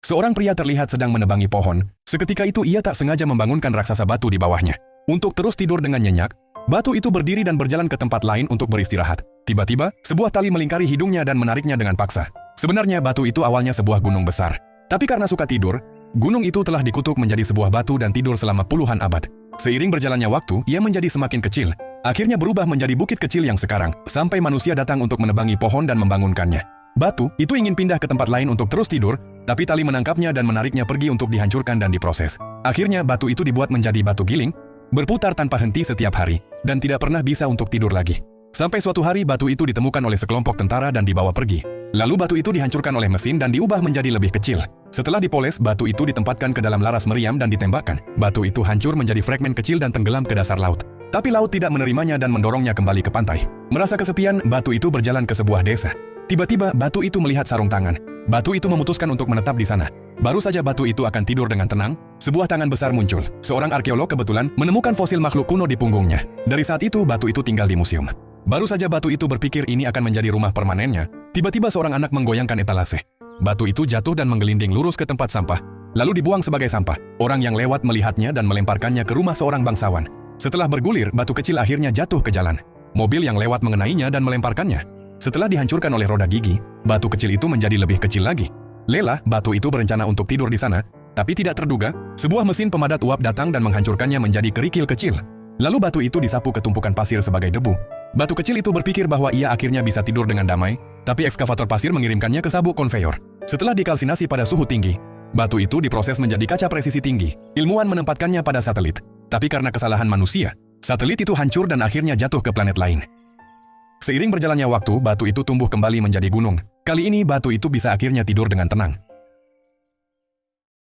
Seorang pria terlihat sedang menebangi pohon. Seketika itu ia tak sengaja membangunkan raksasa batu di bawahnya. Untuk terus tidur dengan nyenyak, batu itu berdiri dan berjalan ke tempat lain untuk beristirahat. Tiba-tiba, sebuah tali melingkari hidungnya dan menariknya dengan paksa. Sebenarnya batu itu awalnya sebuah gunung besar. Tapi karena suka tidur, gunung itu telah dikutuk menjadi sebuah batu dan tidur selama puluhan abad. Seiring berjalannya waktu, ia menjadi semakin kecil. Akhirnya berubah menjadi bukit kecil yang sekarang, sampai manusia datang untuk menebangi pohon dan membangunkannya. Batu itu ingin pindah ke tempat lain untuk terus tidur, tapi tali menangkapnya dan menariknya pergi untuk dihancurkan dan diproses. Akhirnya batu itu dibuat menjadi batu giling, berputar tanpa henti setiap hari, dan tidak pernah bisa untuk tidur lagi. Sampai suatu hari batu itu ditemukan oleh sekelompok tentara dan dibawa pergi. Lalu batu itu dihancurkan oleh mesin dan diubah menjadi lebih kecil. Setelah dipoles, batu itu ditempatkan ke dalam laras meriam dan ditembakkan. Batu itu hancur menjadi fragmen kecil dan tenggelam ke dasar laut. Tapi laut tidak menerimanya dan mendorongnya kembali ke pantai. Merasa kesepian, batu itu berjalan ke sebuah desa. Tiba-tiba batu itu melihat sarung tangan. Batu itu memutuskan untuk menetap di sana. Baru saja batu itu akan tidur dengan tenang, sebuah tangan besar muncul. Seorang arkeolog kebetulan menemukan fosil makhluk kuno di punggungnya. Dari saat itu, batu itu tinggal di museum. Baru saja batu itu berpikir ini akan menjadi rumah permanennya, tiba-tiba seorang anak menggoyangkan etalase. Batu itu jatuh dan menggelinding lurus ke tempat sampah, lalu dibuang sebagai sampah. Orang yang lewat melihatnya dan melemparkannya ke rumah seorang bangsawan. Setelah bergulir, batu kecil akhirnya jatuh ke jalan. Mobil yang lewat mengenainya dan melemparkannya. Setelah dihancurkan oleh roda gigi, batu kecil itu menjadi lebih kecil lagi. Lela, batu itu berencana untuk tidur di sana, tapi tidak terduga, sebuah mesin pemadat uap datang dan menghancurkannya menjadi kerikil kecil. Lalu batu itu disapu ke tumpukan pasir sebagai debu. Batu kecil itu berpikir bahwa ia akhirnya bisa tidur dengan damai, tapi ekskavator pasir mengirimkannya ke sabuk konveyor. Setelah dikalsinasi pada suhu tinggi, batu itu diproses menjadi kaca presisi tinggi. Ilmuwan menempatkannya pada satelit. Tapi karena kesalahan manusia, satelit itu hancur dan akhirnya jatuh ke planet lain. Seiring berjalannya waktu, batu itu tumbuh kembali menjadi gunung. Kali ini batu itu bisa akhirnya tidur dengan tenang.